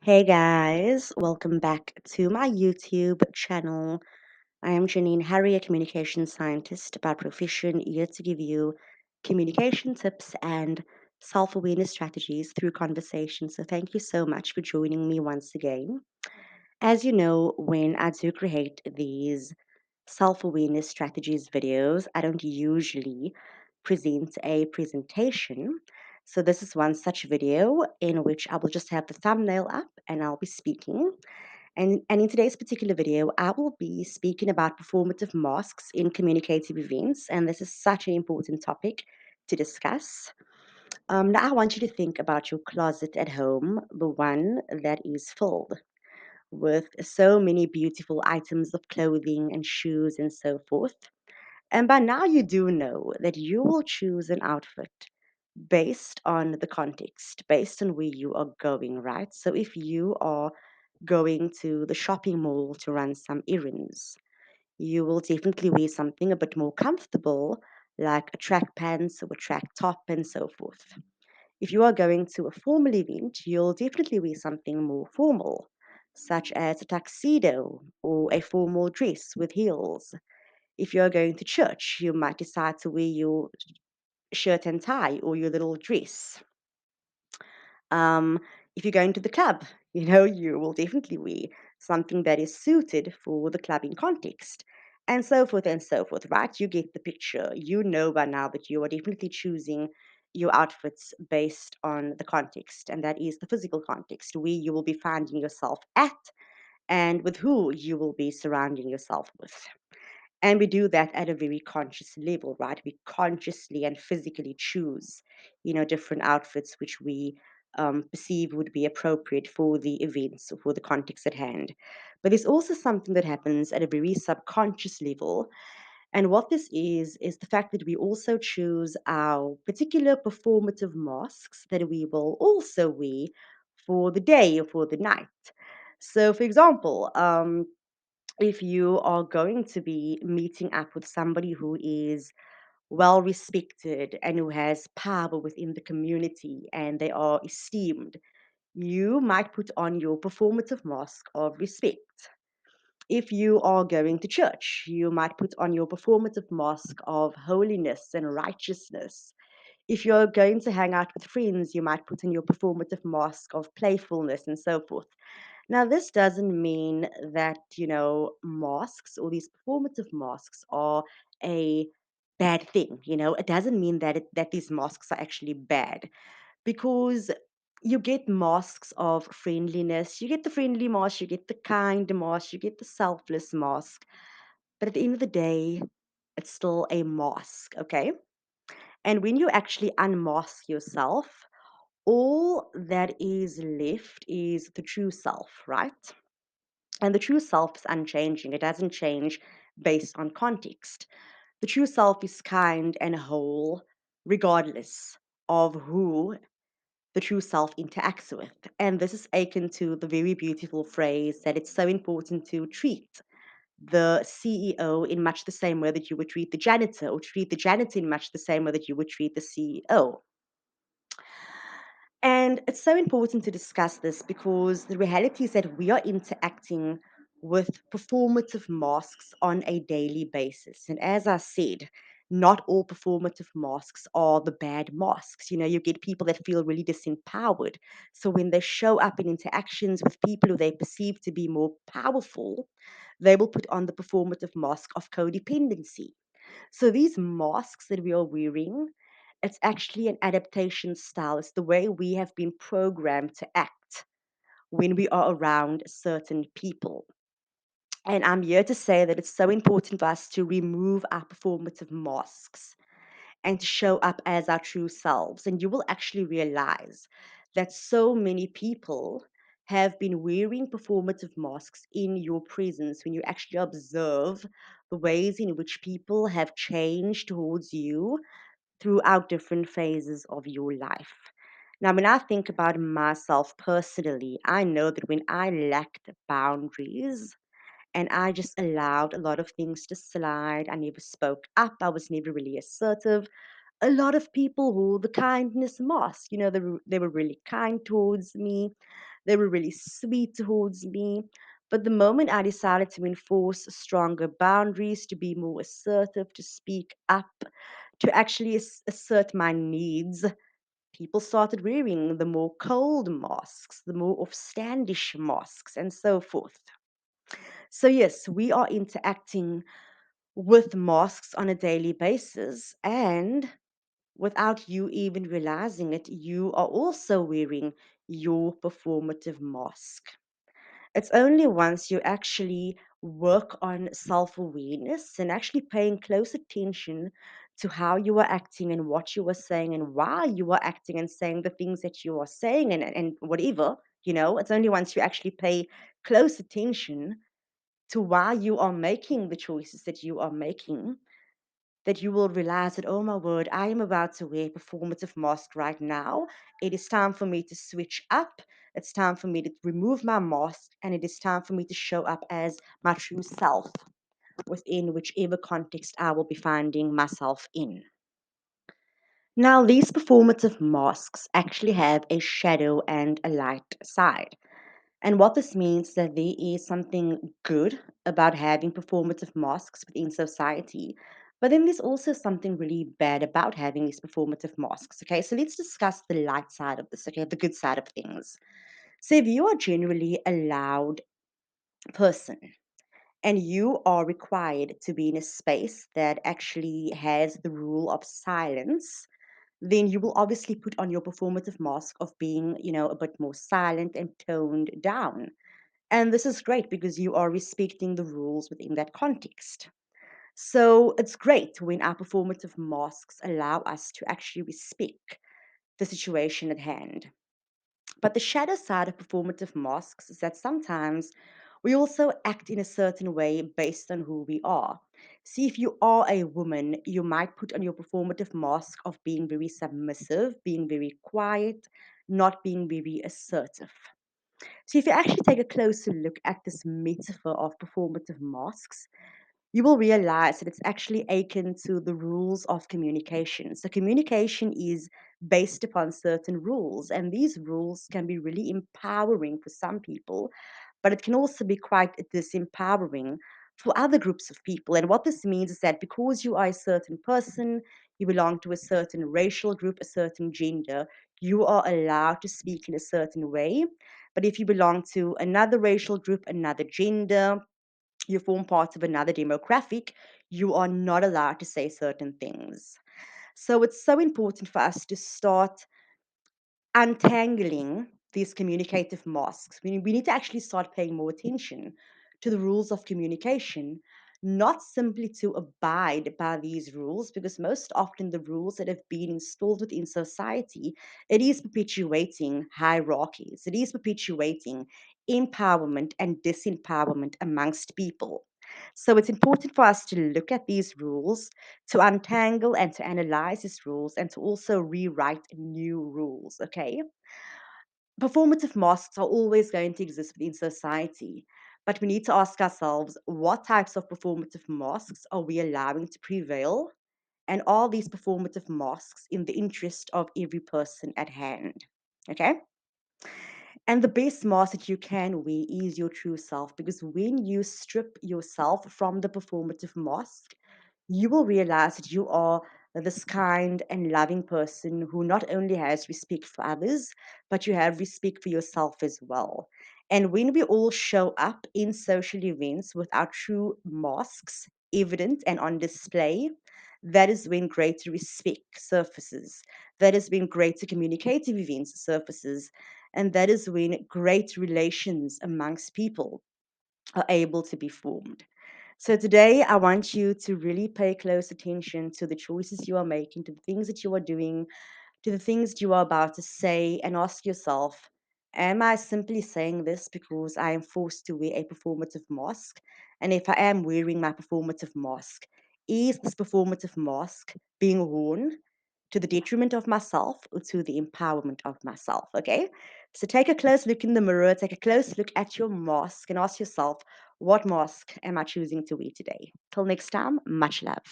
Hey guys, welcome back to my YouTube channel. I am Janine Harry, a communication scientist by profession, here to give you communication tips and self awareness strategies through conversation. So, thank you so much for joining me once again. As you know, when I do create these self awareness strategies videos, I don't usually present a presentation. So, this is one such video in which I will just have the thumbnail up and I'll be speaking. And in today's particular video, I will be speaking about performative masks in communicative events. And this is such an important topic to discuss. Now, I want you to think about your closet at home, the one that is filled with so many beautiful items of clothing and shoes and so forth. And by now, you do know that you will choose an outfit based on the context, based on where you are going, right? So if you are going to the shopping mall to run some errands, you will definitely wear something a bit more comfortable, like a track pants or a track top and so forth. If you are going to a formal event, you'll definitely wear something more formal, such as a tuxedo or a formal dress with heels. If you're going to church, you might decide to wear your shirt and tie or your little dress. Um, if you're going to the club, you will definitely wear something that is suited for the clubbing context, and so forth, right? You get the picture. You know by now that you are definitely choosing your outfits based on the context, and that is the physical context where you will be finding yourself at and with who you will be surrounding yourself with. And we do that at a very conscious level, right? We consciously and physically choose, different outfits which we perceive would be appropriate for the events or for the context at hand. But there's also something that happens at a very subconscious level. And what this is the fact that we also choose our particular performative masks that we will also wear for the day or for the night. So, for example, if you are going to be meeting up with somebody who is well respected and who has power within the community and they are esteemed, you might put on your performative mask of respect. If you are going to church, you might put on your performative mask of holiness and righteousness. If you're going to hang out with friends, you might put on your performative mask of playfulness and so forth. Now, this doesn't mean that, masks or these performative masks are a bad thing. It doesn't mean that these masks are actually bad because you get masks of friendliness. You get the friendly mask, you get the kind mask, you get the selfless mask. But at the end of the day, it's still a mask, okay? And when you actually unmask yourself, all that is left is the true self, right? And the true self is unchanging. It doesn't change based on context. The true self is kind and whole, regardless of who the true self interacts with. And this is akin to the very beautiful phrase that it's so important to treat the CEO in much the same way that you would treat the janitor, or treat the janitor in much the same way that you would treat the CEO. And it's so important to discuss this because the reality is that we are interacting with performative masks on a daily basis. And as I said, not all performative masks are the bad masks. You get people that feel really disempowered. So when they show up in interactions with people who they perceive to be more powerful, they will put on the performative mask of codependency. So these masks that we are wearing, it's actually an adaptation style. It's the way we have been programmed to act when we are around certain people. And I'm here to say that it's so important for us to remove our performative masks and to show up as our true selves. And you will actually realize that so many people have been wearing performative masks in your presence when you actually observe the ways in which people have changed towards you throughout different phases of your life. Now, when I think about myself personally, I know that when I lacked boundaries and I just allowed a lot of things to slide, I never spoke up, I was never really assertive, a lot of people wore the kindness mask. They were really kind towards me. They were really sweet towards me. But the moment I decided to enforce stronger boundaries, to be more assertive, to speak up, to actually assert my needs, people started wearing the more cold masks, the more offstandish masks, and so forth. So, yes, we are interacting with masks on a daily basis, and without you even realizing it, you are also wearing your performative mask. It's only once you actually work on self awareness and actually paying close attention to how you are acting and what you are saying and why you are acting and saying the things that you are saying and whatever, it's only once you actually pay close attention to why you are making the choices that you are making that you will realize that, oh my word, I am about to wear a performative mask right now. It is time for me to switch up. It's time for me to remove my mask, and it is time for me to show up as my true self within whichever context I will be finding myself in. Now, these performative masks actually have a shadow and a light side. And what this means is that there is something good about having performative masks within society. But then there's also something really bad about having these performative masks. Okay, so let's discuss the light side of this, okay, the good side of things. So if you are generally a loud person and you are required to be in a space that actually has the rule of silence, then you will obviously put on your performative mask of being, a bit more silent and toned down. And this is great because you are respecting the rules within that context. So it's great when our performative masks allow us to actually respect the situation at hand. But the shadow side of performative masks is that sometimes we also act in a certain way based on who we are. See, if you are a woman, you might put on your performative mask of being very submissive, being very quiet, not being very assertive. So, if you actually take a closer look at this metaphor of performative masks, you will realize that it's actually akin to the rules of communication. So, communication is based upon certain rules, and these rules can be really empowering for some people, but it can also be quite disempowering for other groups of people. And what this means is that because you are a certain person, you belong to a certain racial group, a certain gender, you are allowed to speak in a certain way. But if you belong to another racial group, another gender, you form part of another demographic, you are not allowed to say certain things. So it's so important for us to start untangling these communicative masks. We need to actually start paying more attention to the rules of communication, not simply to abide by these rules, because most often the rules that have been installed within society, it is perpetuating hierarchies, it is perpetuating empowerment and disempowerment amongst people. So it's important for us to look at these rules, to untangle and to analyze these rules, and to also rewrite new rules. Okay. Performative masks are always going to exist within society, but we need to ask ourselves what types of performative masks are we allowing to prevail? And are these performative masks in the interest of every person at hand? Okay. And the best mask that you can wear is your true self, because when you strip yourself from the performative mask, you will realize that you are this kind and loving person who not only has respect for others, but you have respect for yourself as well. And when we all show up in social events with our true masks evident and on display, that is when greater respect surfaces. That is when greater communicative events surfaces. And that is when great relations amongst people are able to be formed. So today, I want you to really pay close attention to the choices you are making, to the things that you are doing, to the things you are about to say, and ask yourself, am I simply saying this because I am forced to wear a performative mask? And if I am wearing my performative mask, is this performative mask being worn to the detriment of myself or to the empowerment of myself? Okay. So take a close look in the mirror, take a close look at your mask, and ask yourself, what mask am I choosing to wear today? Till next time, much love.